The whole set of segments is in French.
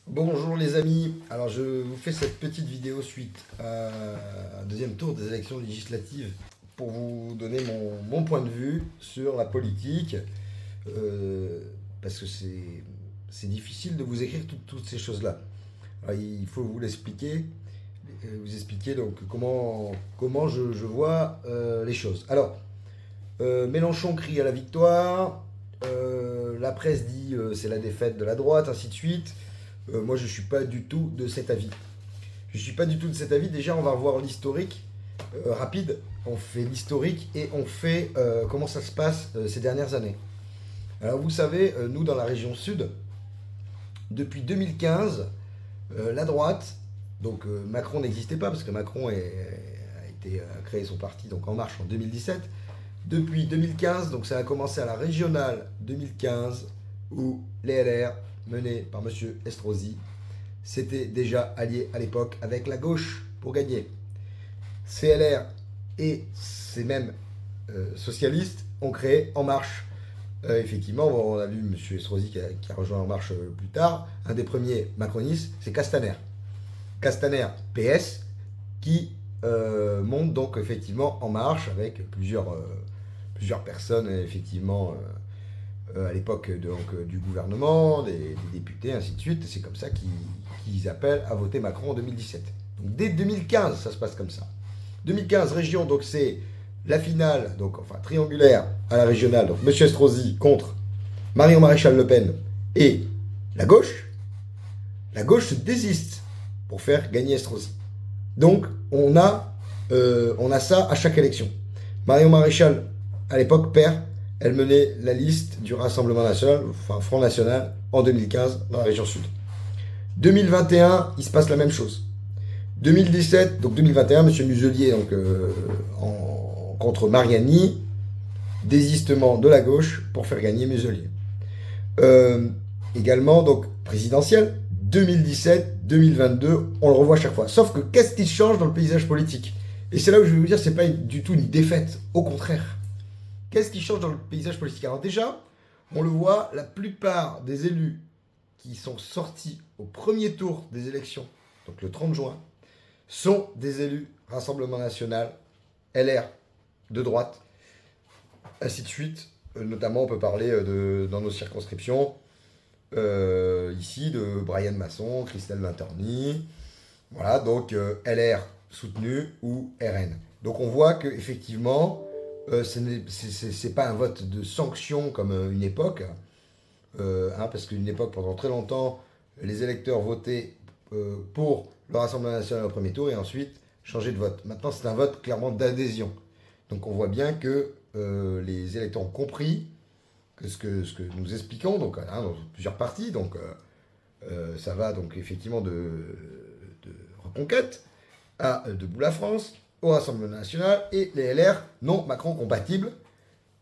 Bonjour les amis, alors je vous fais cette petite vidéo suite un deuxième tour des élections législatives pour vous donner mon point de vue sur la politique, euh, parce que c'est difficile de vous écrire toutes ces choses-là. Alors, il faut vous expliquer donc comment je vois les choses. Alors, Mélenchon crie à la victoire, la presse dit c'est la défaite de la droite, ainsi de suite. Moi, je ne suis pas du tout de cet avis. Je ne suis pas du tout de cet avis. Déjà, on va revoir l'historique rapide. On fait l'historique et on fait comment ça se passe ces dernières années. Alors, vous savez, nous, dans la région sud, depuis 2015, la droite, donc Macron n'existait pas parce que a créé son parti donc En Marche en 2017. Depuis 2015, donc ça a commencé à la régionale 2015, où les LR, menés par M. Estrosi, s'étaient déjà alliés à l'époque avec la gauche pour gagner. CLR et ces mêmes socialistes ont créé En Marche. Effectivement, on a vu M. Estrosi qui a rejoint En Marche plus tard. Un des premiers macronistes, c'est Castaner. Castaner PS, qui monte donc effectivement En Marche avec plusieurs personnes effectivement à l'époque du gouvernement, des députés, ainsi de suite. C'est comme ça qu'ils appellent à voter Macron en 2017. Donc dès 2015, ça se passe comme ça. 2015, région, donc c'est la finale, donc enfin triangulaire à la régionale. Donc M. Estrosi contre Marion Maréchal Le Pen et la gauche. La gauche se désiste pour faire gagner Estrosi. Donc on a ça à chaque élection. Marion Maréchal, à l'époque, perd. Elle menait la liste du Rassemblement National, enfin Front National, en 2015 dans la région sud. 2021, il se passe la même chose. 2017, donc 2021, M. Muselier donc, contre Mariani, désistement de la gauche pour faire gagner Muselier. Également, donc présidentielle, 2017, 2022, on le revoit chaque fois. Sauf que qu'est-ce qui change dans le paysage politique? Et c'est là où je vais vous dire, c'est pas du tout une défaite, au contraire. Qu'est-ce qui change dans le paysage politique? Alors déjà, on le voit, la plupart des élus qui sont sortis au premier tour des élections, donc le 30 juin, sont des élus Rassemblement National, LR, de droite, ainsi de suite. Notamment, on peut parler dans nos circonscriptions, ici, de Brian Masson, Christelle Vintorny, voilà, donc LR soutenu ou RN. Donc on voit qu'effectivement, c'est pas un vote de sanction comme une époque, parce qu'une époque, pendant très longtemps, les électeurs votaient pour le Rassemblement national au premier tour et ensuite changer de vote. Maintenant, c'est un vote clairement d'adhésion. Donc on voit bien que les électeurs ont compris que ce que nous expliquons, donc dans plusieurs partis, donc ça va donc effectivement de Reconquête à Debout la France, au Rassemblement national, et les LR non Macron compatibles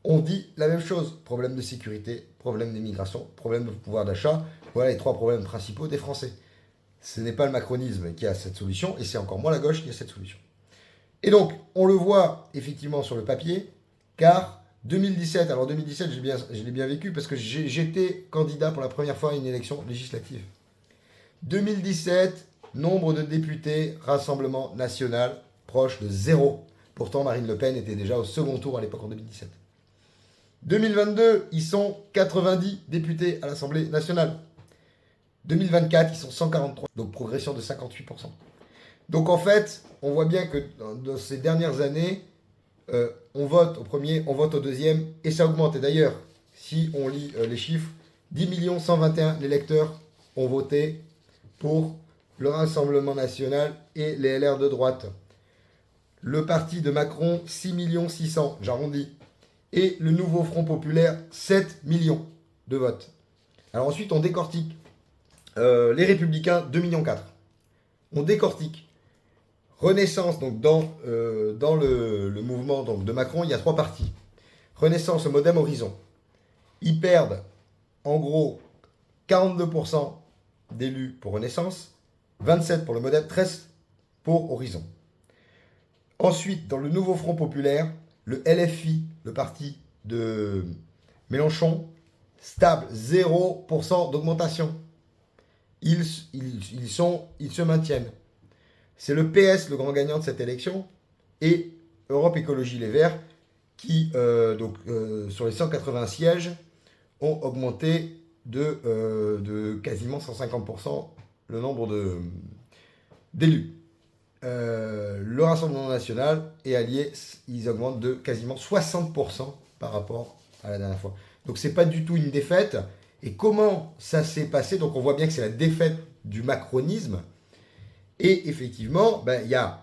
on dit la même chose. Problème de sécurité, problème d'immigration, problème de pouvoir d'achat. Voilà les trois problèmes principaux des Français. Ce n'est pas le macronisme qui a cette solution, et c'est encore moins la gauche qui a cette solution. Et donc, on le voit effectivement sur le papier, car 2017, alors 2017, je l'ai bien vécu parce que j'étais candidat pour la première fois à une élection législative. 2017, nombre de députés, Rassemblement national, proche de zéro. Pourtant, Marine Le Pen était déjà au second tour à l'époque en 2017. 2022, ils sont 90 députés à l'Assemblée nationale. 2024, ils sont 143, donc progression de 58%. Donc en fait, on voit bien que dans ces dernières années, on vote au premier, on vote au deuxième, et ça augmente. Et d'ailleurs, si on lit les chiffres, 10 121 000 électeurs ont voté pour le Rassemblement national et les LR de droite. Le parti de Macron, 6 600 000, j'arrondis. Et le nouveau Front populaire, 7 millions de votes. Alors ensuite, on décortique. Les Républicains, 2,4 millions. On décortique. Renaissance, donc dans le mouvement donc, de Macron, il y a trois partis. Renaissance, Modem, Horizon. Ils perdent en gros 42% d'élus pour Renaissance, 27% pour le Modem, 13% pour Horizon. Ensuite, dans le nouveau Front populaire, le LFI, le parti de Mélenchon, stable, 0% d'augmentation. ils se maintiennent. C'est le PS le grand gagnant de cette élection et Europe Écologie Les Verts qui, sur les 180 sièges, ont augmenté de quasiment 150% le nombre d'élus. Le Rassemblement national et Alliés, ils augmentent de quasiment 60% par rapport à la dernière fois. Donc c'est pas du tout une défaite. Et comment ça s'est passé? Donc on voit bien que c'est la défaite du macronisme. Et effectivement, il y a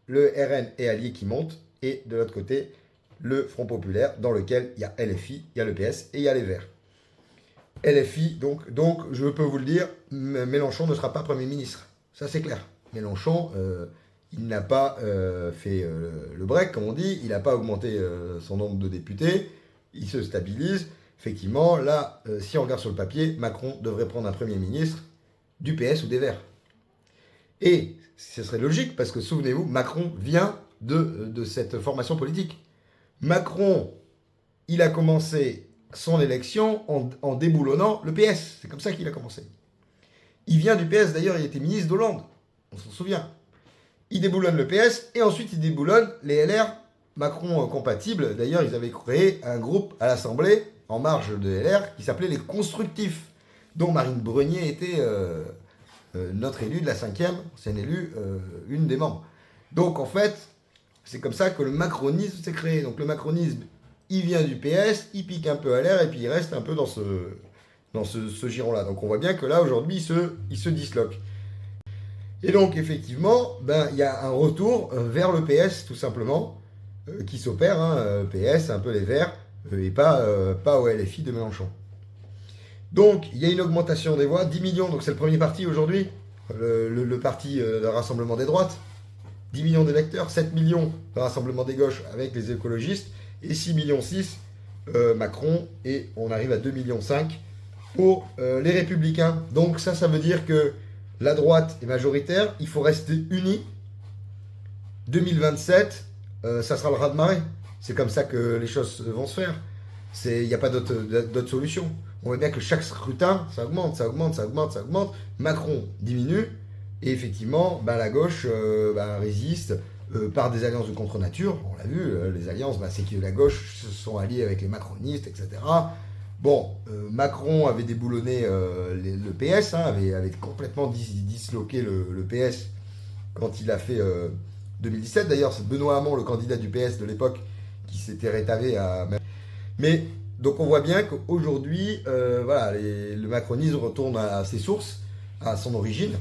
le RN et Alliés qui montent, et de l'autre côté, le Front Populaire, dans lequel il y a LFI, il y a le PS et il y a les Verts. LFI, donc je peux vous le dire, Mélenchon ne sera pas Premier ministre. Ça c'est clair. Mélenchon, il n'a pas fait le break, comme on dit, il n'a pas augmenté son nombre de députés, il se stabilise. Effectivement, là, si on regarde sur le papier, Macron devrait prendre un Premier ministre du PS ou des Verts. Et ce serait logique, parce que souvenez-vous, Macron vient de cette formation politique. Macron, il a commencé son élection en déboulonnant le PS. C'est comme ça qu'il a commencé. Il vient du PS, d'ailleurs, il était ministre d'Hollande. On s'en souvient. Il déboulonne le PS et ensuite il déboulonne les LR Macron compatibles. D'ailleurs, ils avaient créé un groupe à l'Assemblée en marge de LR qui s'appelait les Constructifs, dont Marine Brenier était notre élue de la 5e, c'est une élue, une des membres. Donc en fait, c'est comme ça que le macronisme s'est créé. Donc le macronisme, il vient du PS, il pique un peu à l'air et puis il reste un peu dans ce giron-là. Donc on voit bien que là, aujourd'hui, il se disloque. Et donc, effectivement, il y a un retour vers le PS, tout simplement, qui s'opère. PS, un peu les Verts, et pas au LFI de Mélenchon. Donc, il y a une augmentation des voix, 10 millions, donc c'est le premier parti aujourd'hui, le parti de Rassemblement des droites. 10 millions d'électeurs, 7 millions de Rassemblement des gauches avec les écologistes, et 6 millions 6 Macron, et on arrive à 2 millions 5 pour les Républicains. Donc ça veut dire que la droite est majoritaire, il faut rester unis. 2027, ça sera le raz-de-marée. C'est comme ça que les choses vont se faire. Il n'y a pas d'autre solution. On voit bien que chaque scrutin, ça augmente, ça augmente, ça augmente, ça augmente. Macron diminue, et effectivement, la gauche résiste par des alliances de contre-nature. On l'a vu, les alliances, c'est que la gauche se sont alliés avec les macronistes, etc. Bon, Macron avait déboulonné le PS, avait complètement disloqué le PS quand il a fait 2017. D'ailleurs, c'est Benoît Hamon, le candidat du PS de l'époque, qui s'était rétavé à... Mais, donc on voit bien qu'aujourd'hui, le macronisme retourne à ses sources, à son origine.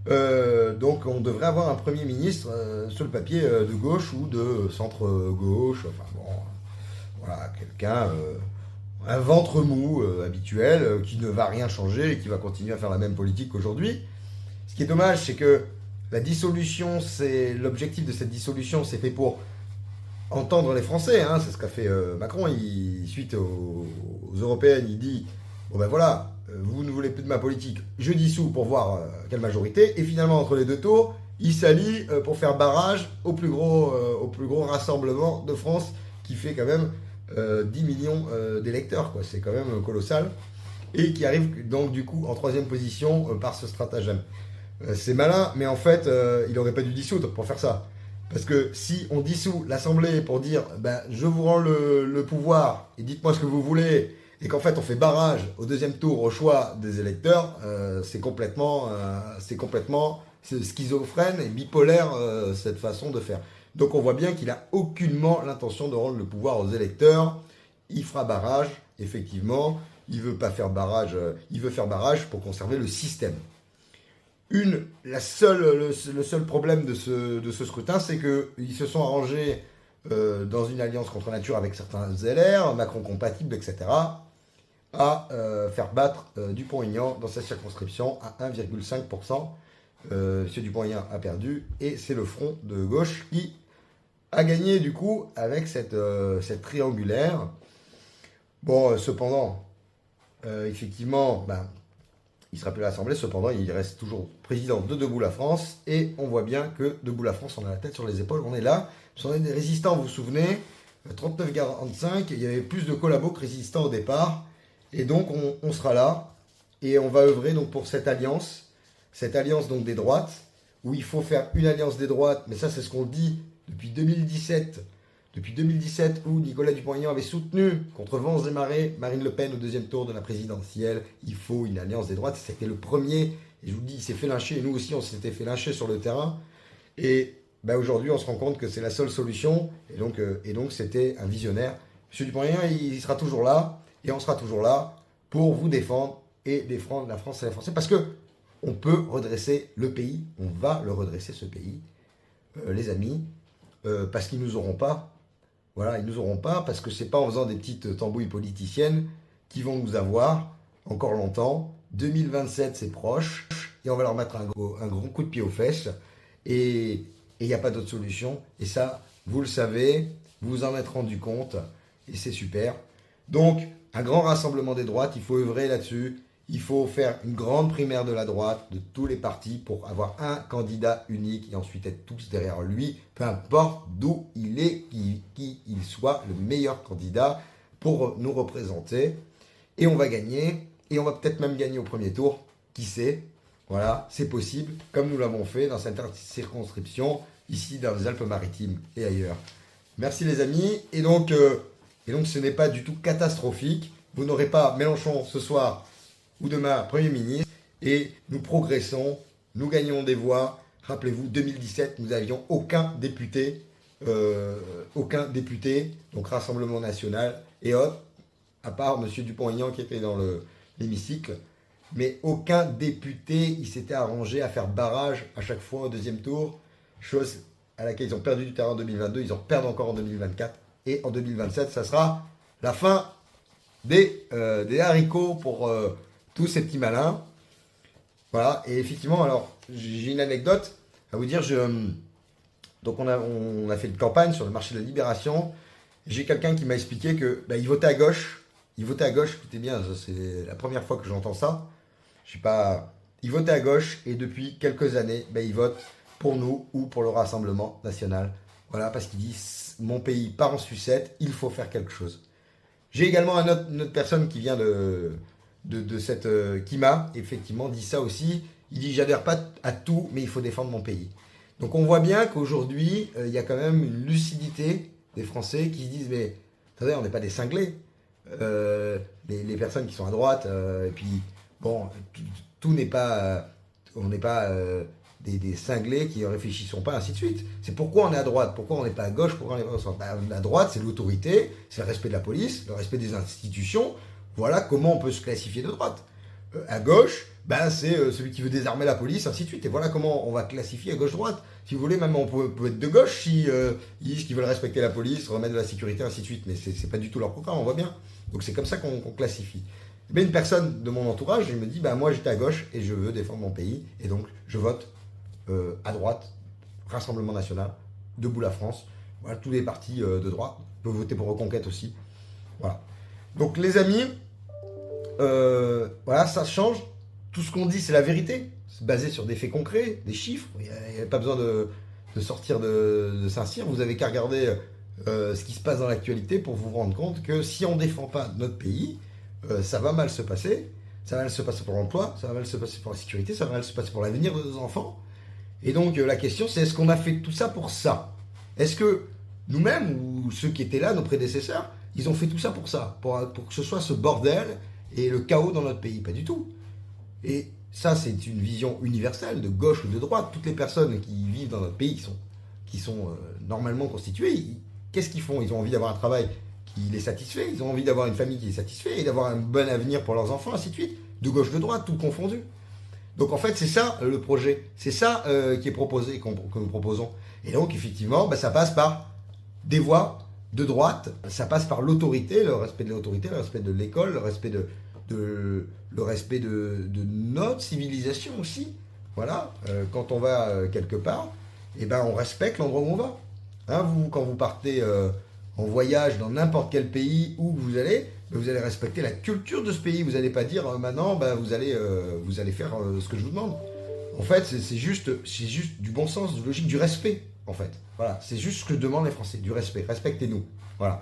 Donc on devrait avoir un Premier ministre sur le papier de gauche ou de centre-gauche. Enfin bon, voilà, quelqu'un... un ventre mou habituel qui ne va rien changer et qui va continuer à faire la même politique qu'aujourd'hui. Ce qui est dommage, c'est que la dissolution, l'objectif de cette dissolution, c'est fait pour entendre les Français. C'est ce qu'a fait Macron. Suite aux européennes, il dit bon voilà, vous ne voulez plus de ma politique, je dissous pour voir quelle majorité. Et finalement, entre les deux tours, il s'allie pour faire barrage au plus gros rassemblement de France, qui fait quand même 10 millions d'électeurs, quoi. C'est quand même colossal, et qui arrive donc du coup en 3e position par ce stratagème. C'est malin, mais en fait il n'aurait pas dû dissoudre pour faire ça, parce que si on dissout l'Assemblée pour dire je vous rends le pouvoir et dites-moi ce que vous voulez, et qu'en fait on fait barrage au 2e tour au choix des électeurs, c'est complètement schizophrène et bipolaire cette façon de faire. Donc on voit bien qu'il n'a aucunement l'intention de rendre le pouvoir aux électeurs. Il fera barrage, effectivement. Il veut pas faire barrage. Il veut faire barrage pour conserver le système. Le seul problème de ce scrutin, c'est qu'ils se sont arrangés dans une alliance contre nature avec certains LR, Macron compatibles, etc., à faire battre Dupont-Aignan dans sa circonscription à 1,5%. M. Dupont-Aignan a perdu, et c'est le front de gauche qui a gagné du coup avec cette triangulaire. Bon, cependant, effectivement, il sera plus à l'Assemblée, cependant il reste toujours président de Debout la France, et on voit bien que Debout la France, on a la tête sur les épaules, on est là. On est des résistants, vous vous souvenez, 39-45, il y avait plus de collabos que résistants au départ, et donc on sera là, et on va œuvrer donc pour cette alliance donc des droites, où il faut faire une alliance des droites, mais ça c'est ce qu'on dit depuis 2017. Depuis 2017, où Nicolas Dupont-Aignan avait soutenu, contre vents et marées, Marine Le Pen au deuxième tour de la présidentielle. Il faut une alliance des droites. C'était le premier. Et je vous dis, il s'est fait lyncher. Et nous aussi, on s'était fait lyncher sur le terrain. Et ben, aujourd'hui, on se rend compte que c'est la seule solution. Et donc c'était un visionnaire. Monsieur Dupont-Aignan, il sera toujours là. Et on sera toujours là pour vous défendre et défendre la France et les Français. Parce que on peut redresser le pays. On va le redresser, ce pays, les amis. Parce qu'ils nous auront pas. Voilà, ils nous auront pas, parce que c'est pas en faisant des petites tambouilles politiciennes qu'ils vont nous avoir encore longtemps. 2027, c'est proche, et on va leur mettre un gros coup de pied aux fesses, et il n'y a pas d'autre solution. Et ça, vous le savez, vous vous en êtes rendu compte, et c'est super. Donc, un grand rassemblement des droites, il faut œuvrer là-dessus. Il faut faire une grande primaire de la droite, de tous les partis, pour avoir un candidat unique et ensuite être tous derrière lui, peu importe d'où il est, qui il soit, le meilleur candidat pour nous représenter. Et on va gagner, et on va peut-être même gagner au premier tour, qui sait. Voilà, c'est possible, comme nous l'avons fait dans cette circonscription, ici dans les Alpes-Maritimes et ailleurs. Merci les amis, et donc ce n'est pas du tout catastrophique. Vous n'aurez pas Mélenchon ce soir ou demain Premier ministre, et nous progressons, nous gagnons des voix. Rappelez-vous, 2017, nous n'avions aucun député, donc Rassemblement National et autres, à part M. Dupont-Aignan qui était dans l'hémicycle, mais aucun député, il s'était arrangé à faire barrage à chaque fois au deuxième tour, chose à laquelle ils ont perdu du terrain en 2022, ils en perdent encore en 2024, et en 2027, ça sera la fin des haricots pour tous ces petits malins. Voilà, et effectivement, alors, j'ai une anecdote à vous dire. Donc, on a fait une campagne sur le marché de la Libération. J'ai quelqu'un qui m'a expliqué que il votait à gauche. Il votait à gauche, écoutez bien, c'est la première fois que j'entends ça. Je sais pas. Il votait à gauche, et depuis quelques années, il vote pour nous ou pour le Rassemblement National. Voilà, parce qu'il dit mon pays part en sucette, il faut faire quelque chose. J'ai également une autre personne qui vient qui m'a effectivement dit ça aussi. Il dit j'adhère pas à tout, mais il faut défendre mon pays. Donc on voit bien qu'aujourd'hui il y a quand même une lucidité des Français qui se disent mais attendez, on n'est pas des cinglés. Les personnes qui sont à droite, et puis bon, tout n'est pas, on n'est pas des cinglés qui ne réfléchissent pas, ainsi de suite. C'est pourquoi on est à droite, pourquoi on n'est pas à gauche, pourquoi on n'est pas au centre. La droite, c'est l'autorité, c'est le respect de la police, le respect des institutions. Voilà comment on peut se classifier de droite. À gauche, c'est celui qui veut désarmer la police, ainsi de suite. Et voilà comment on va classifier à gauche-droite. Si vous voulez, même on peut être de gauche si ils disent qu'ils veulent respecter la police, remettre de la sécurité, ainsi de suite. Mais c'est pas du tout leur programme, on voit bien. Donc c'est comme ça qu'on classifie. Mais une personne de mon entourage, il me dit, moi j'étais à gauche et je veux défendre mon pays. Et donc je vote à droite, Rassemblement National, Debout la France. Voilà, tous les partis de droite peuvent voter pour Reconquête aussi. Voilà. Donc les amis, voilà, ça change. Tout ce qu'on dit, c'est la vérité. C'est basé sur des faits concrets, des chiffres. Il n'y a pas besoin de sortir de Saint-Cyr. Vous avez qu'à regarder ce qui se passe dans l'actualité pour vous rendre compte que si on ne défend pas notre pays, ça va mal se passer. Ça va mal se passer pour l'emploi, ça va mal se passer pour la sécurité, ça va mal se passer pour l'avenir de nos enfants. Et donc la question, c'est est-ce qu'on a fait tout ça pour ça? Est-ce que nous-mêmes, ou ceux qui étaient là, nos prédécesseurs, ils ont fait tout ça pour ça, pour que ce soit ce bordel et le chaos dans notre pays? Pas du tout. Et ça, c'est une vision universelle, de gauche ou de droite. Toutes les personnes qui vivent dans notre pays, qui sont normalement constituées, qu'est-ce qu'ils font? Ils ont envie d'avoir un travail qui les satisfait, ils ont envie d'avoir une famille qui les satisfait, et d'avoir un bon avenir pour leurs enfants, ainsi de suite. De gauche, de droite, tout confondu. Donc en fait, c'est ça le projet. C'est ça qui est proposé, que nous proposons. Et donc, effectivement, ça passe par des voies de droite, ça passe par l'autorité, le respect de l'autorité, le respect de l'école, le respect de notre civilisation aussi. Voilà, quand on va quelque part, on respecte l'endroit où on va. Hein, vous, quand vous partez en voyage dans n'importe quel pays où vous allez respecter la culture de ce pays. Vous n'allez pas dire maintenant, vous allez faire ce que je vous demande. En fait, c'est juste du bon sens, de logique, du respect. En fait, voilà, c'est juste ce que demandent les Français, du respect. Respectez-nous. Voilà.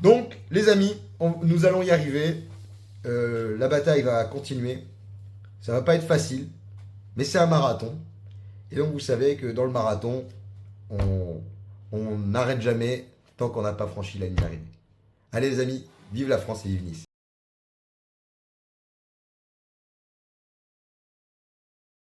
Donc, les amis, nous allons y arriver. La bataille va continuer. Ça va pas être facile, mais c'est un marathon. Et donc vous savez que dans le marathon, on n'arrête jamais tant qu'on n'a pas franchi la ligne d'arrivée. Allez les amis, vive la France et vive Nice.